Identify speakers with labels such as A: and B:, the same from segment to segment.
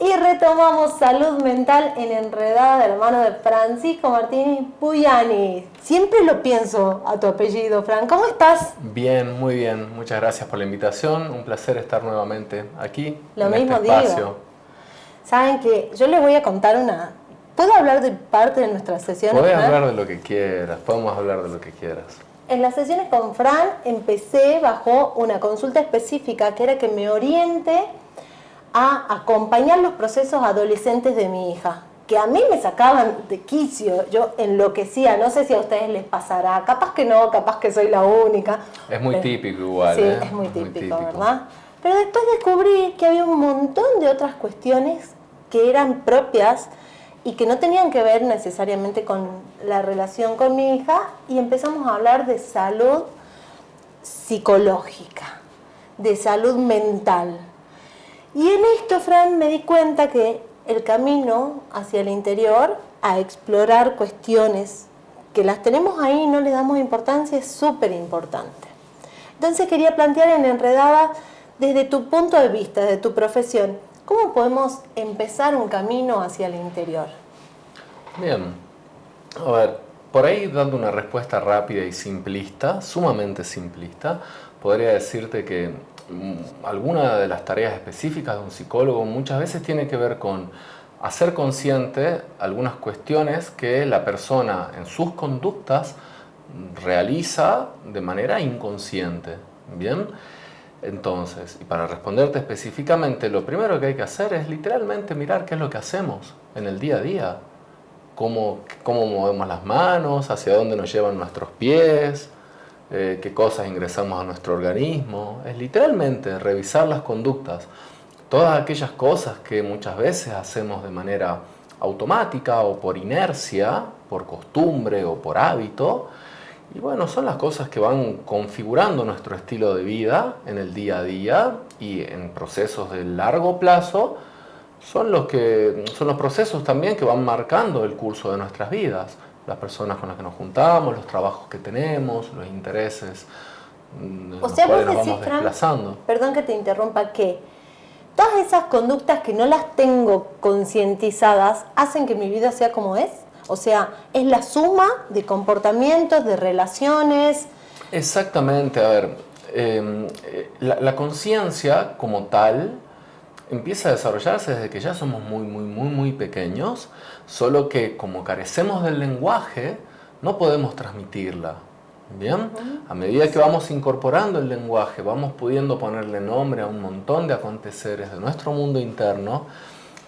A: Y retomamos salud mental en Enredada de la mano de Francisco Martínez Puyani. Siempre lo pienso a tu apellido, Fran. ¿Cómo estás?
B: Bien, muy bien. Muchas gracias por la invitación. Un placer estar nuevamente aquí,
A: Lo
B: en
A: mismo
B: este espacio.
A: digo. Saben que yo les voy a contar una... ¿Puedo hablar de parte de nuestras sesiones,
B: Podés
A: Fran?
B: hablar de lo que quieras, podemos hablar de lo que quieras.
A: En las sesiones con Fran empecé bajo una consulta específica que era que me oriente a acompañar los procesos adolescentes de mi hija, que a mí me sacaban de quicio, yo enloquecía, no sé si a ustedes les pasará, capaz que no, capaz que soy la única.
B: Es muy típico igual,
A: Sí,
B: ¿eh?
A: es muy típico, ¿verdad? Pero después descubrí que había un montón de otras cuestiones que eran propias y que no tenían que ver necesariamente con la relación con mi hija, y empezamos a hablar de salud psicológica, de salud mental. Y en esto, Fran, me di cuenta que el camino hacia el interior, a explorar cuestiones que las tenemos ahí y no le damos importancia, es súper importante. Entonces quería plantear en Enredada, desde tu punto de vista, de tu profesión, ¿cómo podemos empezar un camino hacia el interior?
B: Bien. A ver, por ahí dando una respuesta rápida y simplista, sumamente simplista, podría decirte que alguna de las tareas específicas de un psicólogo muchas veces tiene que ver con hacer consciente algunas cuestiones que la persona en sus conductas realiza de manera inconsciente. ¿Bien? Entonces, y para responderte específicamente, lo primero que hay que hacer es literalmente mirar qué es lo que hacemos en el día a día. Cómo movemos las manos, hacia dónde nos llevan nuestros pies, qué cosas ingresamos a nuestro organismo. Es literalmente revisar las conductas. Todas aquellas cosas que muchas veces hacemos de manera automática o por inercia, por costumbre o por hábito. Y bueno, son las cosas que van configurando nuestro estilo de vida en el día a día y en procesos de largo plazo. Son los procesos también que van marcando el curso de nuestras vidas. Las personas con las que nos juntamos, los trabajos que tenemos, los intereses en los cuales nos vamos desplazando.
A: Fran, perdón que te interrumpa, que todas esas conductas que no las tengo concientizadas hacen que mi vida sea como es. O sea, es la suma de comportamientos, de relaciones.
B: Exactamente, a ver, la conciencia como tal empieza a desarrollarse desde que ya somos muy pequeños, solo que como carecemos del lenguaje, no podemos transmitirla. ¿Bien? A medida que vamos incorporando el lenguaje, vamos pudiendo ponerle nombre a un montón de aconteceres de nuestro mundo interno,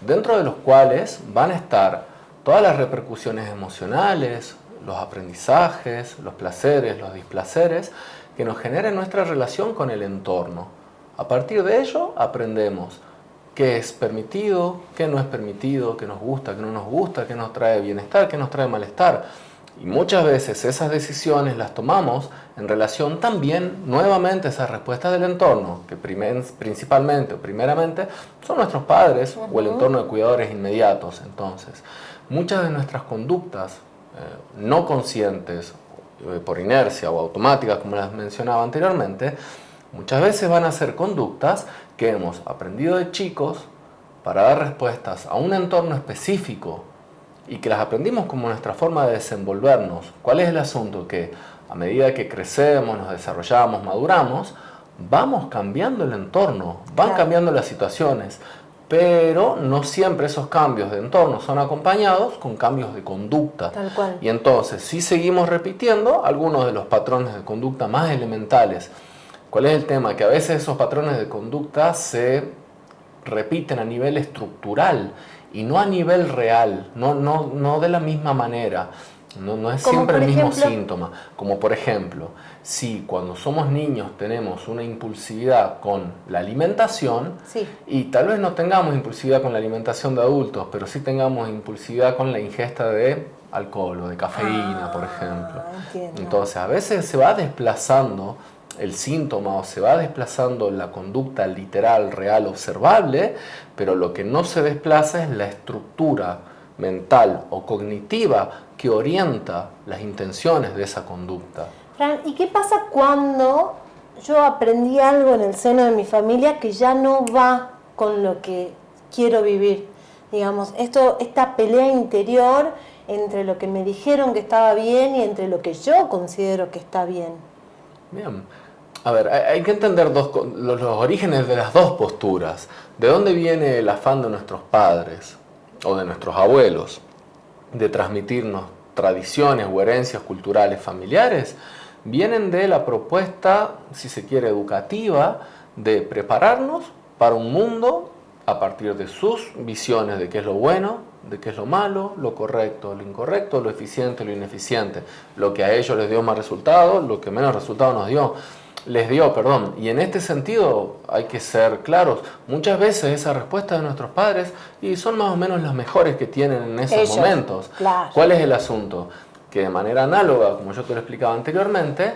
B: dentro de los cuales van a estar todas las repercusiones emocionales, los aprendizajes, los placeres, los displaceres que nos genera nuestra relación con el entorno. A partir de ello aprendemos qué es permitido, qué no es permitido, qué nos gusta, qué no nos gusta, qué nos trae bienestar, qué nos trae malestar. Y muchas veces esas decisiones las tomamos en relación también, nuevamente, a esas respuestas del entorno, que principalmente o primeramente son nuestros padres o el entorno de cuidadores inmediatos. Entonces, muchas de nuestras conductas no conscientes, por inercia o automáticas, como las mencionaba anteriormente, muchas veces van a ser conductas que hemos aprendido de chicos para dar respuestas a un entorno específico y que las aprendimos como nuestra forma de desenvolvernos. ¿Cuál es el asunto? Que a medida que crecemos, nos desarrollamos, maduramos, vamos cambiando el entorno, van cambiando las situaciones, pero no siempre esos cambios de entorno son acompañados con cambios de conducta.
A: Tal cual.
B: Y entonces, si seguimos repitiendo algunos de los patrones de conducta más elementales. ¿Cuál es el tema? Que a veces esos patrones de conducta se repiten a nivel estructural y no a nivel real, no de la misma manera, no es siempre el mismo síntoma. Como por ejemplo, si cuando somos niños tenemos una impulsividad con la alimentación, y tal vez no tengamos impulsividad con la alimentación de adultos, pero sí tengamos impulsividad con la ingesta de alcohol o de cafeína, por ejemplo.
A: Entiendo.
B: Entonces a veces se va desplazando el síntoma o se va desplazando la conducta literal, real, observable, pero lo que no se desplaza es la estructura mental o cognitiva que orienta las intenciones de esa conducta.
A: Fran, ¿y qué pasa cuando yo aprendí algo en el seno de mi familia que ya no va con lo que quiero vivir? Digamos, esta pelea interior entre lo que me dijeron que estaba bien y entre lo que yo considero que está bien.
B: Bien. A ver, hay que entender los orígenes de las dos posturas. ¿De dónde viene el afán de nuestros padres o de nuestros abuelos de transmitirnos tradiciones o herencias culturales familiares? Vienen de la propuesta, si se quiere, educativa, de prepararnos para un mundo a partir de sus visiones de qué es lo bueno, de qué es lo malo, lo correcto, lo incorrecto, lo eficiente, lo ineficiente, lo que a ellos les dio más resultados, lo que menos resultados les dio, perdón. Y en este sentido hay que ser claros, muchas veces esa respuesta de nuestros padres y son más o menos las mejores que tienen en esos momentos.
A: Claro.
B: ¿Cuál es el asunto? Que de manera análoga, como yo te lo explicaba anteriormente,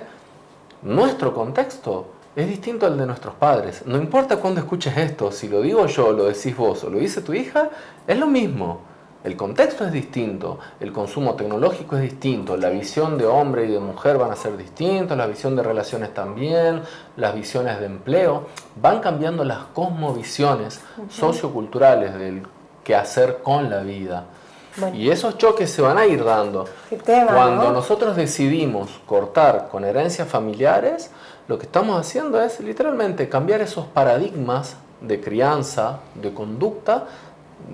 B: nuestro contexto es distinto al de nuestros padres. No importa cuándo escuches esto, si lo digo yo, lo decís vos o lo dice tu hija, es lo mismo. El contexto es distinto, el consumo tecnológico es distinto, la visión de hombre y de mujer van a ser distintas, la visión de relaciones también, las visiones de empleo, van cambiando las cosmovisiones socioculturales del qué hacer con la vida. Bueno. Y esos choques se van a ir dando. Cuando nosotros decidimos cortar con herencias familiares, lo que estamos haciendo es literalmente cambiar esos paradigmas de crianza, de conducta,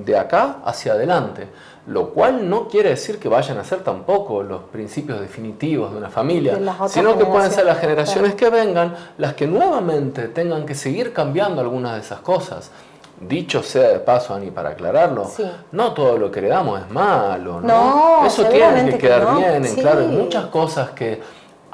B: de acá hacia adelante, lo cual no quiere decir que vayan a ser tampoco los principios definitivos de una familia, sino que pueden ser las generaciones que vengan las que nuevamente tengan que seguir cambiando algunas de esas cosas. Dicho sea de paso, Ani, para aclararlo, no todo lo que heredamos es malo, ¿no? Eso tiene que quedar bien en claro. Hay muchas cosas que,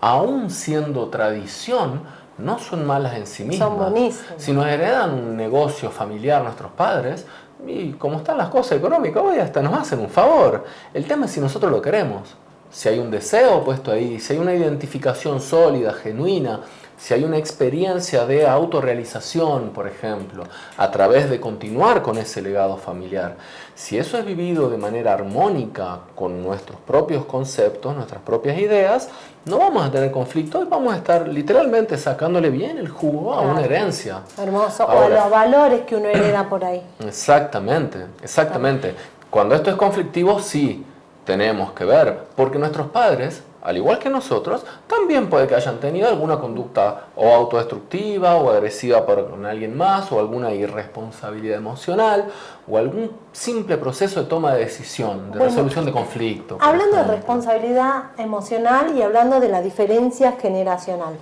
B: aún siendo tradición, no son malas en sí mismas.
A: Son buenísimas.
B: Si nos heredan un negocio familiar nuestros padres, y como están las cosas económicas, hoy hasta nos hacen un favor. El tema es si nosotros lo queremos. Si hay un deseo puesto ahí, si hay una identificación sólida, genuina, si hay una experiencia de autorrealización, por ejemplo, a través de continuar con ese legado familiar. Si eso es vivido de manera armónica con nuestros propios conceptos, nuestras propias ideas, no vamos a tener conflicto y vamos a estar literalmente sacándole bien el jugo a una herencia.
A: Hermoso. Ahora, o a los valores que uno hereda por ahí.
B: Exactamente, exactamente. Cuando esto es conflictivo, sí, tenemos que ver, porque nuestros padres, al igual que nosotros, también puede que hayan tenido alguna conducta o autodestructiva o agresiva con alguien más, o alguna irresponsabilidad emocional, o algún simple proceso de toma de decisión, de resolución de conflicto.
A: Hablando de responsabilidad emocional y hablando de la diferencia generacional.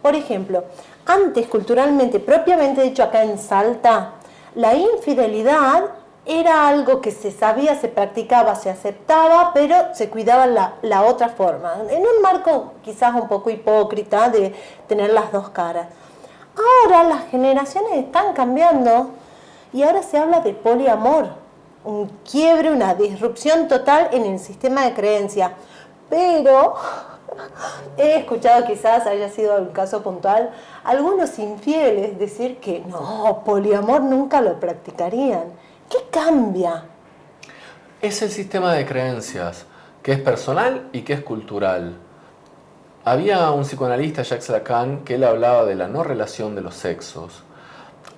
A: Por ejemplo, antes culturalmente, propiamente dicho acá en Salta, la infidelidad era algo que se sabía, se practicaba, se aceptaba, pero se cuidaba la otra forma. En un marco quizás un poco hipócrita de tener las dos caras. Ahora las generaciones están cambiando y ahora se habla de poliamor. Un quiebre, una disrupción total en el sistema de creencia. Pero he escuchado, quizás haya sido un caso puntual, algunos infieles decir que no, poliamor nunca lo practicarían. ¿Qué cambia?
B: Es el sistema de creencias, que es personal y que es cultural. Había un psicoanalista, Jacques Lacan, que él hablaba de la no relación de los sexos.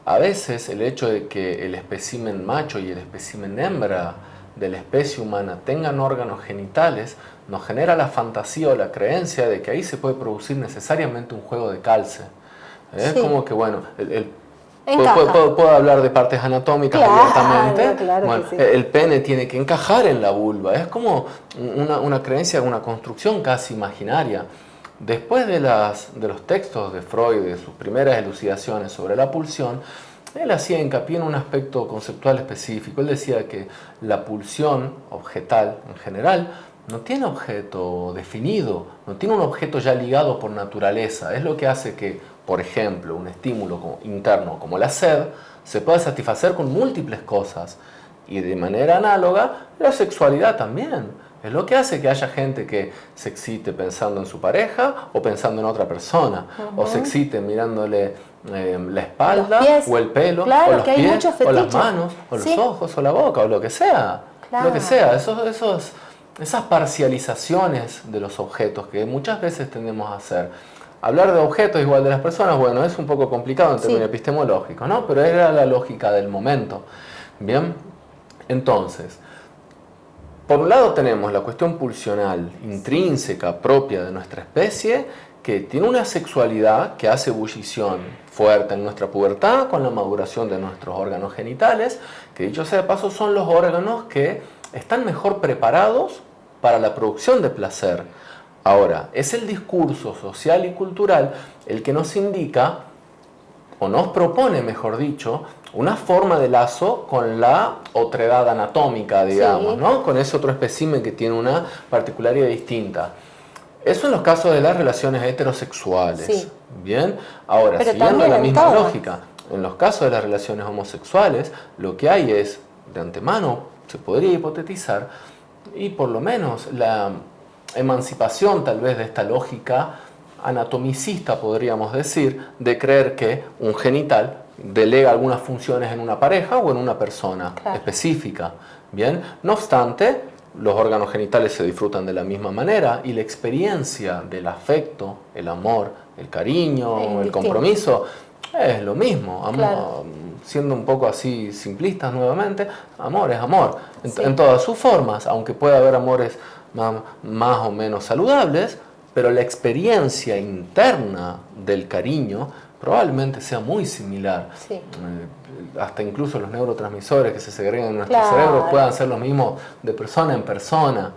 B: A veces el hecho de que el espécimen macho y el espécimen hembra de la especie humana tengan órganos genitales nos genera la fantasía o la creencia de que ahí se puede producir necesariamente un juego de calce. Es como que, bueno, Puedo hablar de partes anatómicas abiertamente.
A: Claro
B: bueno,
A: que sí.
B: El pene tiene que encajar en la vulva. Es como una creencia, una construcción casi imaginaria. Después de los textos de Freud, de sus primeras elucidaciones sobre la pulsión, él hacía hincapié en un aspecto conceptual específico. Él decía que la pulsión objetal en general no tiene objeto definido, no tiene un objeto ya ligado por naturaleza. Es lo que hace que, por ejemplo, un estímulo interno como la sed se pueda satisfacer con múltiples cosas. Y de manera análoga, la sexualidad también. Es lo que hace que haya gente que se excite pensando en su pareja o pensando en otra persona. O se excite mirándole la espalda o el pelo, o los pies, o las manos, o los ojos, o la boca, o lo que sea. Lo que sea. Esos esas parcializaciones de los objetos que muchas veces tendemos a hacer. Hablar de objetos igual de las personas, bueno, es un poco complicado en términos epistemológicos, ¿no? Pero era la lógica del momento. Bien, entonces, por un lado tenemos la cuestión pulsional intrínseca propia de nuestra especie, que tiene una sexualidad que hace ebullición fuerte en nuestra pubertad con la maduración de nuestros órganos genitales, que dicho sea de paso son los órganos que están mejor preparados para la producción de placer. Ahora, es el discurso social y cultural el que nos indica, o nos propone, mejor dicho, una forma de lazo con la otredad anatómica, digamos, ¿no? Con ese otro espécimen que tiene una particularidad distinta. Eso en los casos de las relaciones heterosexuales. Bien, ahora, pero siguiendo la misma lógica, en los casos de las relaciones homosexuales, lo que hay es, de antemano, se podría hipotetizar, y por lo menos la emancipación tal vez de esta lógica anatomicista, podríamos decir, de creer que un genital delega algunas funciones en una pareja o en una persona específica. Bien, no obstante, los órganos genitales se disfrutan de la misma manera y la experiencia del afecto, el amor, el cariño, el compromiso es lo mismo. Siendo un poco así simplistas nuevamente, amor es amor en todas sus formas, aunque pueda haber amores más o menos saludables, pero la experiencia interna del cariño probablemente sea muy similar. Hasta incluso los neurotransmisores que se segregan en nuestro cerebro puedan ser los mismos de persona en persona.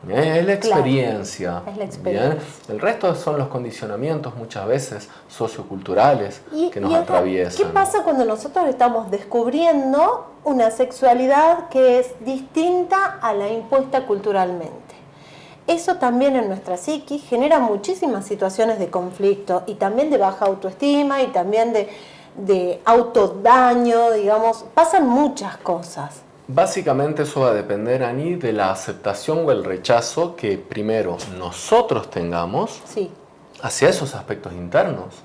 B: Es la experiencia. Es la experiencia. ¿Bien? El resto son los condicionamientos muchas veces socioculturales que nos atraviesan.
A: ¿Qué pasa cuando nosotros estamos descubriendo una sexualidad que es distinta a la impuesta culturalmente? Eso también en nuestra psiquis genera muchísimas situaciones de conflicto y también de baja autoestima y también de autodaño, digamos, pasan muchas cosas.
B: Básicamente eso va a depender, Ani, de la aceptación o el rechazo que primero nosotros tengamos hacia esos aspectos internos.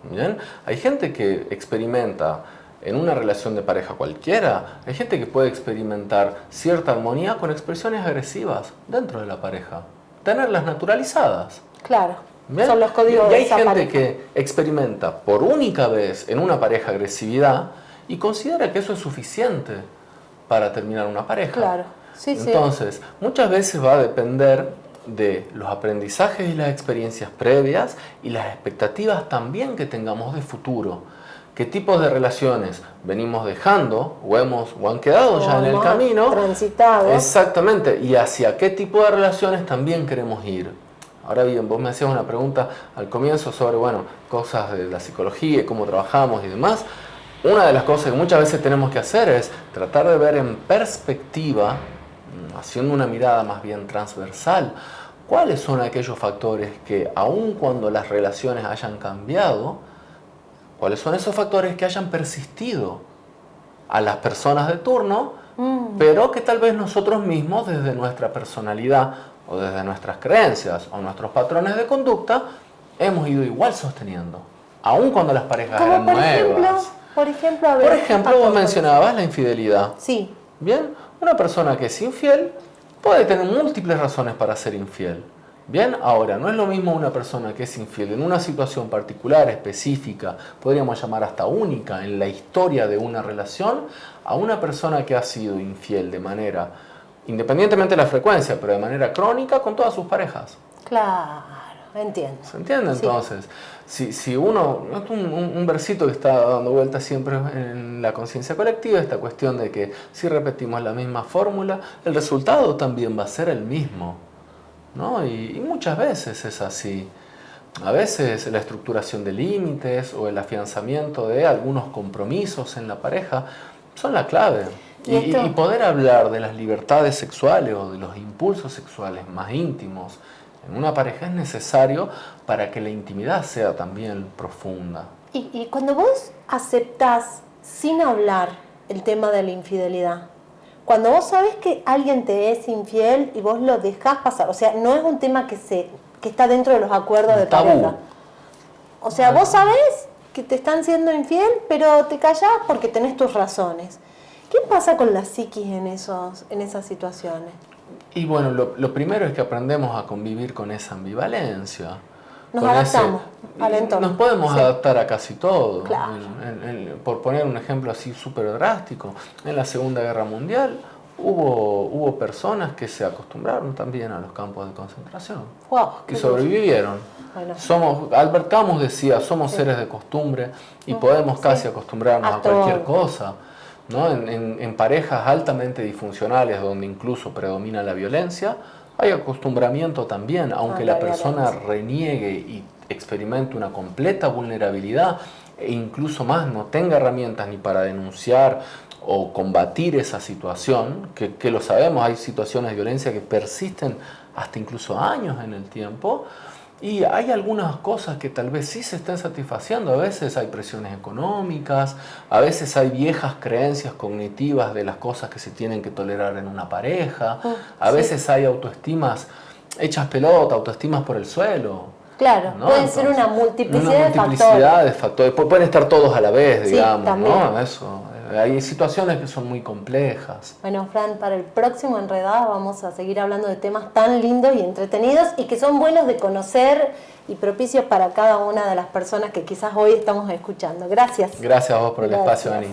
B: ¿Bien? Hay gente que experimenta en una relación de pareja cualquiera, hay gente que puede experimentar cierta armonía con expresiones agresivas dentro de la pareja, tenerlas naturalizadas.
A: Claro,
B: ¿bien?
A: Son los códigos de esa pareja.
B: Y hay gente que experimenta por única vez en una pareja agresividad y considera que eso es suficiente para terminar una pareja.
A: Claro,
B: Entonces, muchas veces va a depender de los aprendizajes y las experiencias previas y las expectativas también que tengamos de futuro. ¿Qué tipos de relaciones venimos dejando o han quedado ya en el camino?
A: Transitado.
B: Exactamente. Y hacia qué tipo de relaciones también queremos ir. Ahora bien, vos me hacías una pregunta al comienzo sobre, cosas de la psicología y cómo trabajamos y demás. Una de las cosas que muchas veces tenemos que hacer es tratar de ver en perspectiva, haciendo una mirada más bien transversal, cuáles son aquellos factores que, aun cuando las relaciones hayan cambiado, cuáles son esos factores que hayan persistido a las personas de turno, pero que tal vez nosotros mismos, desde nuestra personalidad o desde nuestras creencias o nuestros patrones de conducta, hemos ido igual sosteniendo, aun cuando las parejas eran nuevas.
A: Por ejemplo,
B: vos mencionabas la infidelidad.
A: Sí.
B: Bien, una persona que es infiel puede tener múltiples razones para ser infiel. Bien, ahora, no es lo mismo una persona que es infiel en una situación particular, específica, podríamos llamar hasta única en la historia de una relación, a una persona que ha sido infiel de manera, independientemente de la frecuencia, pero de manera crónica con todas sus parejas.
A: Claro, entiendo.
B: ¿Se entiende? Entonces, si uno, un versito que está dando vuelta siempre en la conciencia colectiva, esta cuestión de que si repetimos la misma fórmula, el resultado también va a ser el mismo. ¿No? Y muchas veces es así. A veces la estructuración de límites o el afianzamiento de algunos compromisos en la pareja son la clave. Y poder hablar de las libertades sexuales o de los impulsos sexuales más íntimos en una pareja es necesario para que la intimidad sea también profunda.
A: Y cuando vos aceptás sin hablar el tema de la infidelidad, cuando vos sabés que alguien te es infiel y vos lo dejás pasar, o sea, no es un tema que está dentro de los acuerdos de pareja. O sea, vos sabés que te están siendo infiel, pero te callás porque tenés tus razones. ¿Qué pasa con la psiquis en esas situaciones?
B: Y bueno, lo primero es que aprendemos a convivir con esa ambivalencia.
A: Nos adaptamos al entorno.
B: Nos podemos
A: Sí.
B: adaptar a casi todo.
A: Claro.
B: Por poner un ejemplo así súper drástico, en la Segunda Guerra Mundial hubo personas que se acostumbraron también a los campos de concentración.
A: Wow,
B: Y sobrevivieron.
A: Bueno.
B: Albert Camus decía, somos seres de costumbre y podemos casi acostumbrarnos a cualquier cosa. ¿No? En parejas altamente disfuncionales, donde incluso predomina la violencia, hay acostumbramiento también, aunque la persona reniegue y experimente una completa vulnerabilidad e incluso más no tenga herramientas ni para denunciar o combatir esa situación, que lo sabemos, hay situaciones de violencia que persisten hasta incluso años en el tiempo. Y hay algunas cosas que tal vez sí se estén satisfaciendo. A veces hay presiones económicas, a veces hay viejas creencias cognitivas de las cosas que se tienen que tolerar en una pareja, a veces hay autoestimas hechas pelota, autoestimas por el suelo.
A: Claro,
B: ¿no?
A: pueden
B: Entonces,
A: ser una multiplicidad
B: de factores. Pueden estar todos a la vez, digamos,
A: también.
B: ¿no? Eso. Hay situaciones que son muy complejas.
A: Bueno, Fran, para el próximo Enredada vamos a seguir hablando de temas tan lindos y entretenidos y que son buenos de conocer y propicios para cada una de las personas que quizás hoy estamos escuchando. Gracias.
B: Gracias a vos por el espacio, Ani.